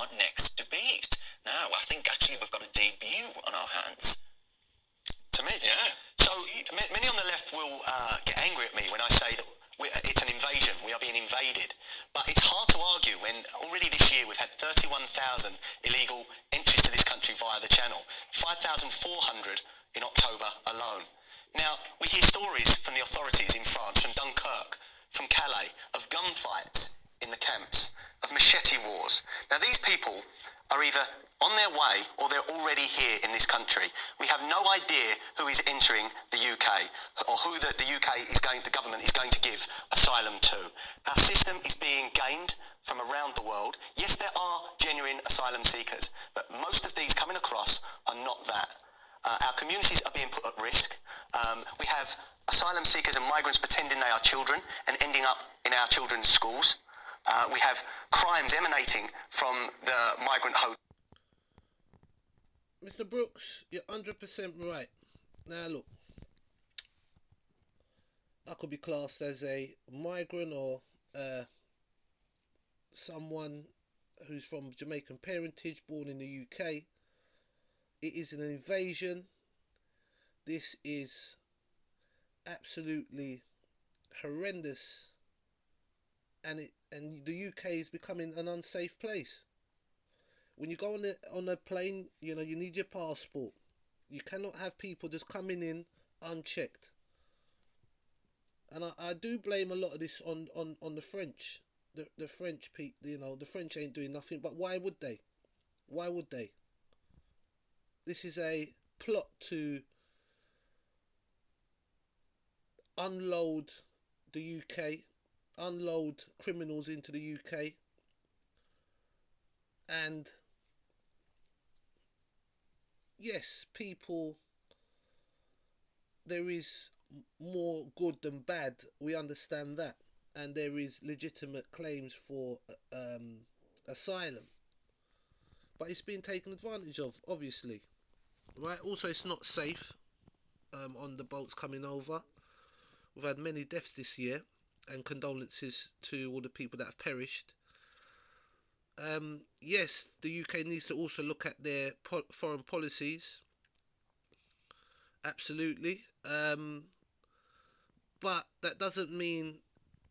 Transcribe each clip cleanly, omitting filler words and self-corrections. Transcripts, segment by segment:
our next debate. Now, I think actually we've got a debut on our hands. To me? Yeah. So, many on the left will get angry at me when I say that it's an invasion, we are being invaded. But it's hard to argue when already this year we've had 31,000 illegal entries to this country via the channel, 5,400 in October alone. Now, we hear stories from the authorities in France, from Dunkirk, from Calais, of gunfights in the camps, of machete wars. Now, these people are either on their way or they're already here in this country. We have no idea who is entering the UK or who the government is going to give asylum to. Our system is being gamed from around the world. Yes, there are genuine asylum seekers, but most of these coming across are not that. Our communities are being put at risk. We have asylum seekers and migrants pretending they are children and ending up in our children's schools. We have crimes emanating from the migrant hotels. Mr. Brookes, you're 100% right. Now look, I could be classed as a migrant or someone who's from Jamaican parentage, born in the UK. It is an invasion. This is absolutely horrendous, and the UK is becoming an unsafe place. When you go on a plane, you know, you need your passport. You cannot have people just coming in unchecked. And I do blame a lot of this on the French. The French people, you know, the French ain't doing nothing, but why would they? Why would they? This is a plot to unload the UK, unload criminals into the UK, and yes, there is more good than bad, we understand that, and there is legitimate claims for asylum, but it's being taken advantage of, obviously, right? Also, it's not safe on the boats coming over. We've had many deaths this year, and condolences to all the people that have perished. Yes, the UK needs to also look at their foreign policies. Absolutely. But that doesn't mean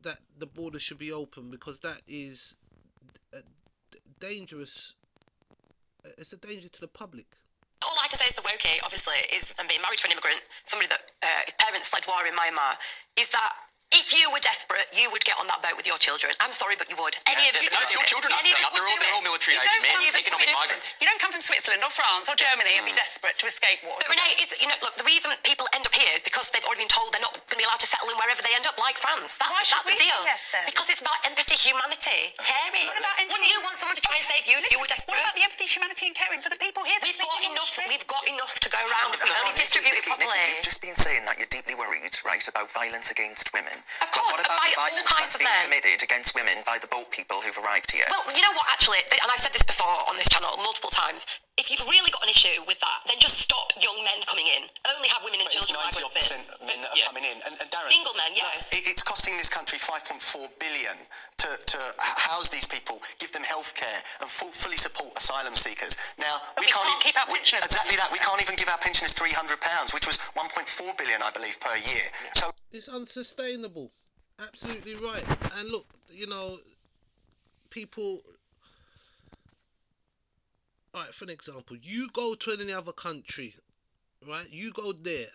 that the border should be open, because that is dangerous. It's a danger to the public. All I can say is the wokey, obviously, and being married to an immigrant, somebody that his parents fled war in Myanmar, is that if you were desperate, you would get on that boat with your children. I'm sorry, but you would. Any of you. No, it's your children are turning up. They're all military age men, economic migrants. You don't come from Switzerland or France or Germany and be desperate to escape war. But Renee, look, the reason people end up here is because they've already been told they're not going to be allowed to settle in wherever they end up, like France. Why should that's we the deal. say yes, then? Because it's about empathy, humanity, caring. What about empathy? Wouldn't you want someone to try and save you if you were desperate? What about the empathy, humanity and caring for the people here? We've got enough to go around if we only distribute it properly. You've just been saying that you're deeply worried, right, about violence against women. Of course, but what about by the all violence kinds that's of being them. committed against women by the boat people who've arrived here? Well, you know what, actually, and I've said this before on this channel multiple times, if you've really got an issue with that, then just stop young men coming in. Only have women and children migrants in. 90% men that are coming in. And Darren, single men, yes. It's costing this country $5.4 billion to house these people, give them health care and fully support asylum seekers. Now, we can't keep our pensioners. Exactly that. We can't even give our pensioners £300, which was $1.4 billion, I believe, per year. So It's unsustainable. Absolutely right. And look, you know, people... Alright, for an example, you go to any other country, right? You go there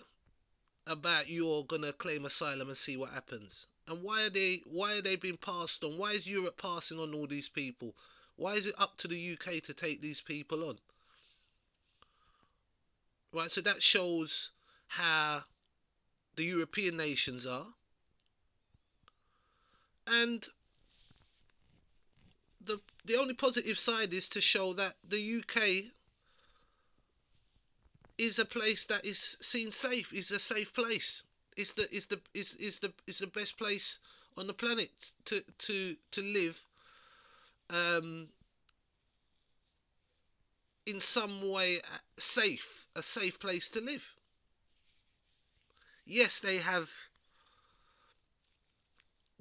about you're gonna claim asylum and see what happens. And why are they being passed on? Why is Europe passing on all these people? Why is it up to the UK to take these people on? Right, so that shows how the European nations are. And the only positive side is to show that the UK is a place that is seen safe. Is a safe place. It's the best place on the planet to live. In some way, safe. A safe place to live. Yes, they have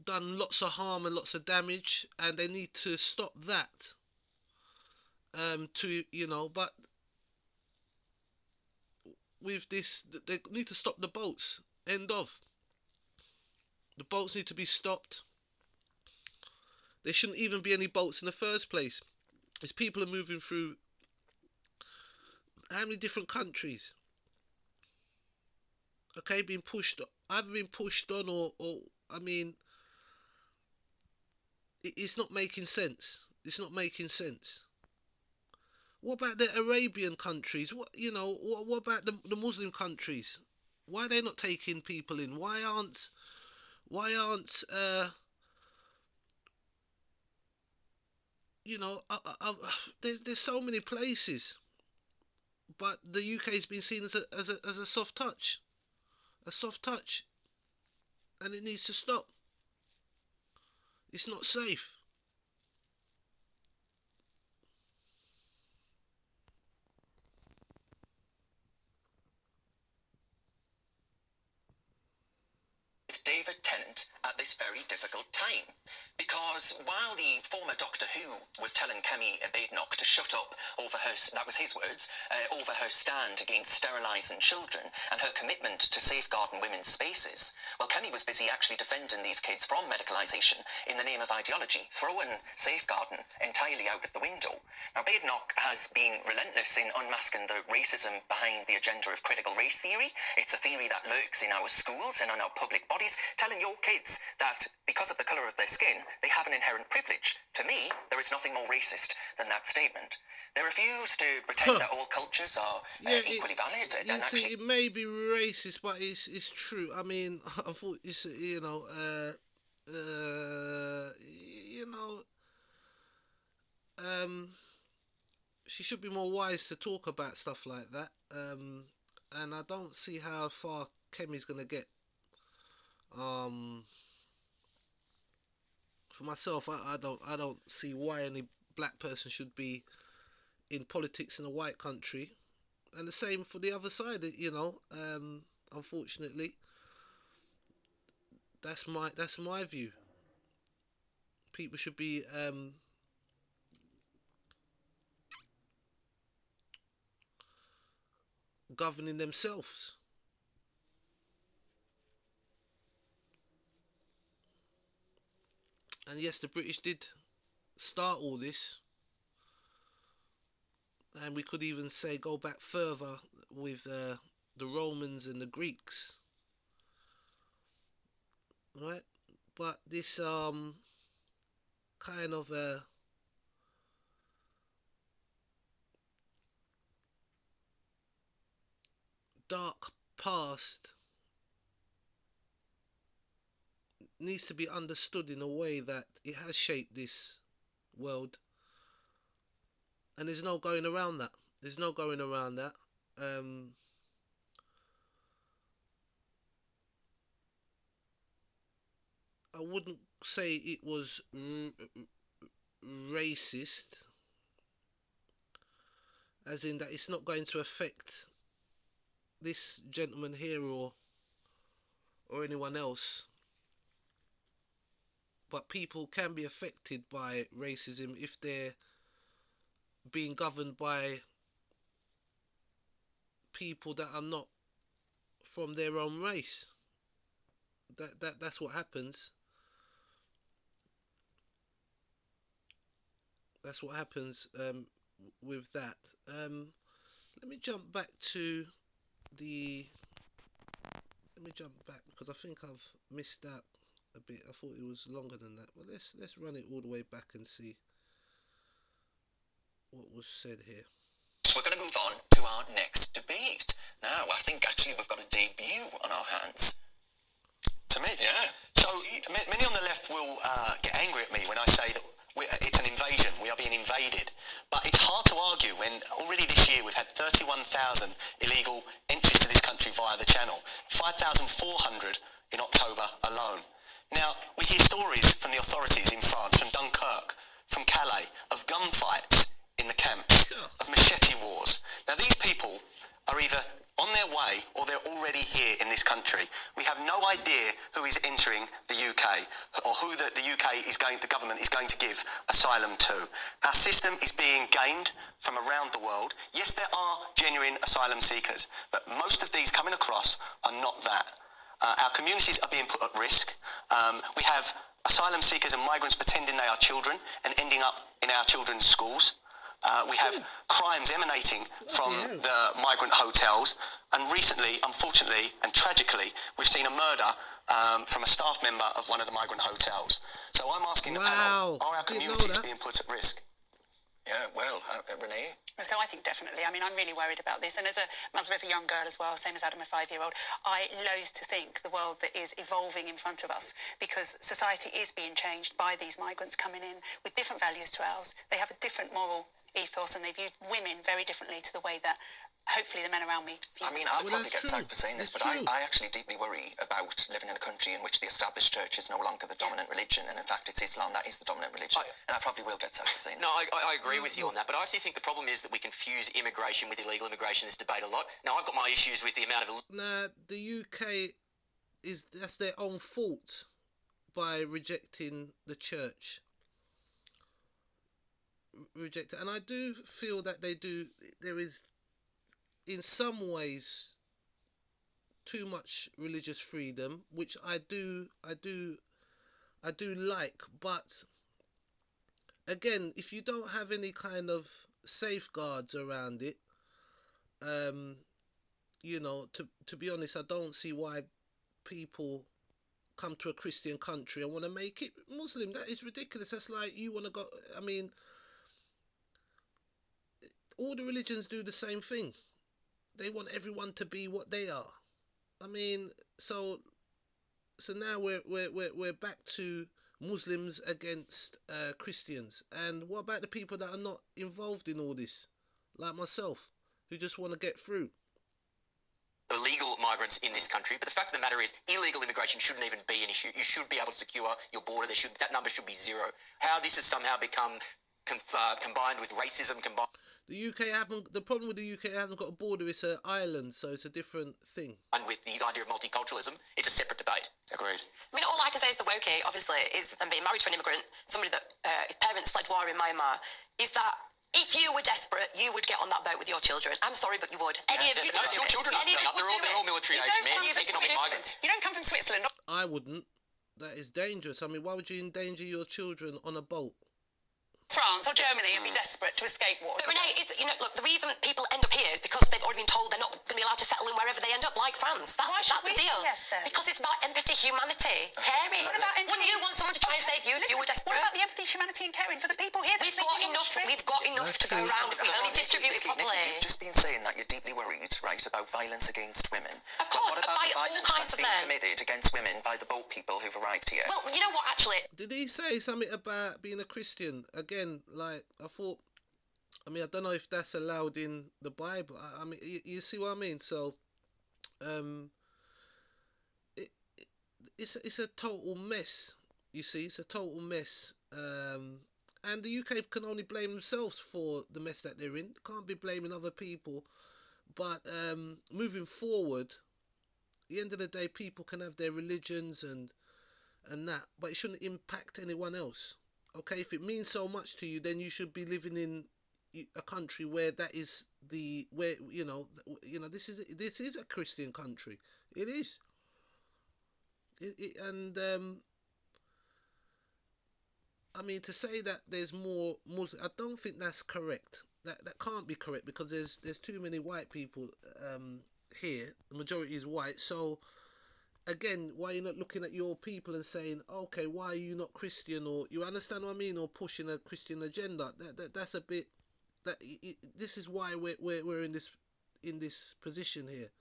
done lots of harm and lots of damage, and they need to stop that. To but with this, they need to stop the boats. End of. The boats need to be stopped. There shouldn't even be any boats in the first place. As people are moving through how many different countries? Okay, being pushed, either being pushed on or I mean, it's not making sense. It's not making sense. What about the Arabian countries? What about the Muslim countries? Why are they not taking people in? Why aren't there's so many places, but the UK's been seen as a soft touch, and it needs to stop. It's not safe. David Tennant at this very difficult time. Because while the former Doctor Who was telling Kemi Badenoch to shut up over her, that was his words, over her stand against sterilising children and her commitment to safeguarding women's spaces, well, Kemi was busy actually defending these kids from medicalisation in the name of ideology, throwing safeguarding entirely out of the window. Now, Badenoch has been relentless in unmasking the racism behind the agenda of critical race theory. It's a theory that lurks in our schools and in our public bodies, telling your kids that because of the colour of their skin, they have an inherent privilege. To me, there is nothing more racist than that statement. They refuse to pretend that all cultures are equally valid. It may be racist, but it's true. I mean, I thought it's she should be more wise to talk about stuff like that. And I don't see how far Kemi's gonna get. For myself, I don't see why any black person should be in politics in a white country, and the same for the other side. Unfortunately, that's my view. People should be governing themselves. And yes, the British did start all this, and we could even say go back further with the Romans and the Greeks, right? But this kind of dark past needs to be understood in a way that it has shaped this world, and there's no going around that. I wouldn't say it was racist, as in that it's not going to affect this gentleman here or anyone else. But people can be affected by racism if they're being governed by people that are not from their own race. That's what happens. That's what happens with that. Let me jump back because I think I've missed out a bit. I thought it was longer than that. But let's run it all the way back and see what was said here. We're going to move on to our next debate. Now, I think actually we've got a debut on our hands. To me? Yeah. So, many on the left will get angry at me when I say that it's an invasion, we are being invaded. But it's hard to argue when already this year we've had 31,000 illegal entries to this country via the channel, 5,400 in October alone. Now, we hear stories from the authorities in France, from Dunkirk, from Calais, of gunfights in the camps, of machete wars. Now, these people are either on their way or they're already here in this country. We have no idea who is entering the UK or who the UK the government is going to give give asylum to. Our system is being gamed from around the world. Yes, there are genuine asylum seekers, but most of these coming across are not that. Our communities are being put at risk. We have asylum seekers and migrants pretending they are children and ending up in our children's schools. We have crimes emanating from the migrant hotels, and recently, unfortunately and tragically, we've seen a murder from a staff member of one of the migrant hotels. So I'm asking the panel, are our communities being put at risk? Yeah, well, Renee? So I think definitely. I mean, I'm really worried about this. And as a mother of a young girl as well, same as Adam, a 5-year-old, I loathe to think the world that is evolving in front of us, because society is being changed by these migrants coming in with different values to ours. They have a different moral ethos, and they view women very differently to the way that hopefully the men around me view. I mean, I'll probably get sacked for saying this, but I actually deeply worry about living in a country in which the established church is no longer the dominant religion, and in fact it's Islam that is the dominant religion. And I probably will get sacked for saying No, I agree with you on that, but I actually think the problem is that we confuse immigration with illegal immigration in this debate a lot. Now, I've got my issues with the amount of... Nah, the UK that's their own fault by rejecting the church. And I do feel that there is in some ways too much religious freedom, which I do like, but again, if you don't have any kind of safeguards around it, to be honest, I don't see why people come to a Christian country and want to make it Muslim. That is ridiculous. That's like you want to go. I mean, all the religions do the same thing. They want everyone to be what they are. I mean, so now we're back to Muslims against Christians. And what about the people that are not involved in all this, like myself, who just want to get through? Illegal migrants in this country, but the fact of the matter is illegal immigration shouldn't even be an issue. You should be able to secure your border. That number should be zero. How this has somehow become combined with racism, The problem with the UK hasn't got a border. It's an island, so it's a different thing. And with the idea of multiculturalism, it's a separate debate. Agreed. I mean, all I can say is the woke, obviously, is, and being married to an immigrant, somebody that his parents fled war in Myanmar, is that if you were desperate, you would get on that boat with your children. I'm sorry, but you would. Any of you No, your children are they're all military age men, economic migrants. You don't come from Switzerland. I wouldn't. That is dangerous. I mean, why would you endanger your children on a boat? France or Germany and be desperate to escape war. But Renee, look, the reason people end up here is because they've already been told they're not going to be allowed to settle in wherever they end up, like France. Why should That's we the deal. say yes, then? Because it's about empathy, humanity, caring. What about empathy? Wouldn't you want someone to try and save you if you were desperate? What about the empathy, humanity and caring for the people here? We've got enough to go around if we only distribute it properly. You've just been saying that you're deeply worried, right, about violence against women. Of course, What about by the all violence kinds that's of being men. committed against women by the boat people who've arrived here? Well, you know what, actually? Did he say something about being a Christian? Again, like, I thought, I mean, I don't know if that's allowed in the Bible. I mean, you see what I mean? So, it's a total mess. You see, it's a total mess. And the UK can only blame themselves for the mess that they're in. Can't be blaming other people. But moving forward, at the end of the day, people can have their religions and that, but it shouldn't impact anyone else. Okay, if it means so much to you, then you should be living in a country where that is this is a Christian country. It is. I mean, to say that there's more Muslim, I don't think that's correct. That can't be correct, because there's too many white people here. The majority is white. So again, why are you not looking at your people and saying, okay, why are you not Christian? Or, you understand what I mean? Or pushing a Christian agenda. That's a bit. This is why we're in this position here.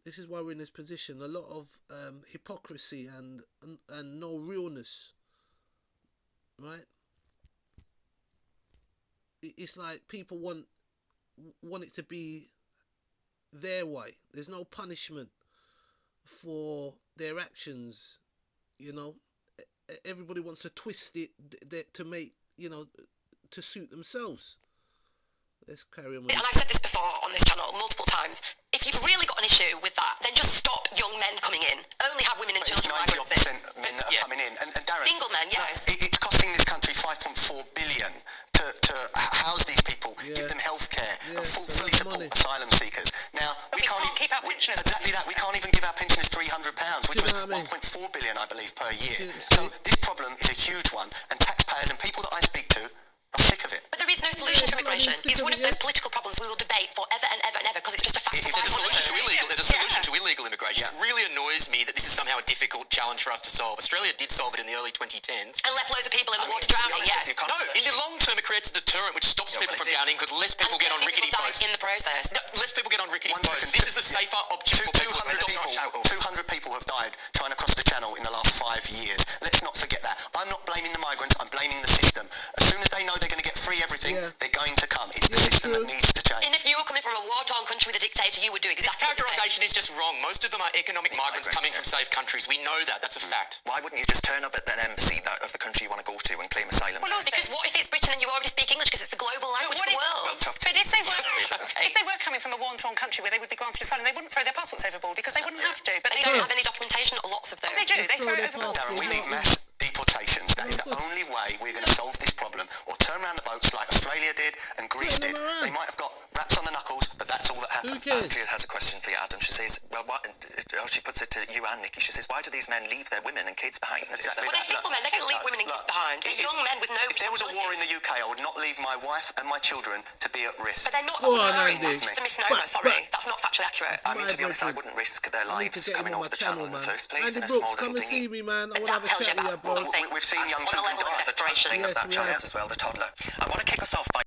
This is why we're in this position. A lot of hypocrisy and no realness, right? It's like people want it to be their way. There's no punishment for their actions. Everybody wants to twist it to make to suit themselves. Let's carry on with And I've said this before on this channel multiple times. If if you've really got an issue with that, then just stop young men coming in. Only have women and But it's children 90% migrants in. men that are coming in. And Darren, Single men, look, yes. it's costing this country 5.4 billion to house these people, give them health care, and fully support asylum seekers. Now, But we can't keep our pensioners. Exactly that. We can't even give our pensioners £300, which was You know what I mean? 1.4 billion, I believe, per year. See- So this problem is a huge one, and taxpayers and people that I speak to are sick of it. But there is no solution to immigration. sick It's of one of it, those yeah. political problems we will debate forever and ever and ever because it's just a fact of If life. there's a There's a solution to illegal immigration. Yeah. It really annoys me that this is somehow a difficult challenge for us to solve. Australia did solve it in the early 2010s. And left loads of people in the water To be drowning, honest with yes. you, No, in the long term, it creates a deterrent which stops Yeah, people but from it did. drowning because less people get on And rickety people die boats. in the process. Less people get on rickety One boats. second. This is the safer option for people. 200 Stop people, shout over. 200 people have died trying to cross the channel in the last 5 years. Let's not forget that. I'm not blaming the migrants, I'm blaming the system. As soon as they know they're going to get free everything, Yeah. they're going to come. It's the system that needs to change. And if you were coming from a war-torn country with a dictator, you would do This exactly the same. characterisation is just wrong. Most of them are economic migrants coming from safe countries. We know that. That's a fact. Why wouldn't you just turn up at that embassy of the country you want to go to and claim asylum? Well, also, Because what if it's Britain and you already speak English because it's the global language of the world? Well, tough but if they were, Okay. if they were coming from a war-torn country where they would be granted asylum, they wouldn't throw their passports overboard because they wouldn't have to. But They they don't do. have any documentation, or lots of them. They do. They Throw throw it their overboard. Darren, we need mass deportations. That is the only way we're going to solve this problem. Or turn around the boats like Australia did and Greece Turn did. them around. They might have got raps on the knuckles, but that's all that Who happened. cares? Andrea has a question for you, Adam. She says, well, she puts it to you and Nikki. She says, why do these men leave their women and kids behind? Exactly Well, they're that. single men. They don't leave women and kids behind. They're young men with no If there was a war in the UK, I would not leave my wife and my children to be at risk. But they're not Go on, sorry, Andy. that's just a misnomer. But- Sorry, that's not factually accurate. I mean, to be honest, I boyfriend. wouldn't risk their I need to lives get him coming on over my the channel in channel, the man. first place Andy in a Brookes, small come little and see dinghy. me, man. I want to That have a tells you chat with about you, bro. something. We've seen young On a children level of die. The desperation. toddling of Yes, that we child have. as well, the toddler. I want to kick us off by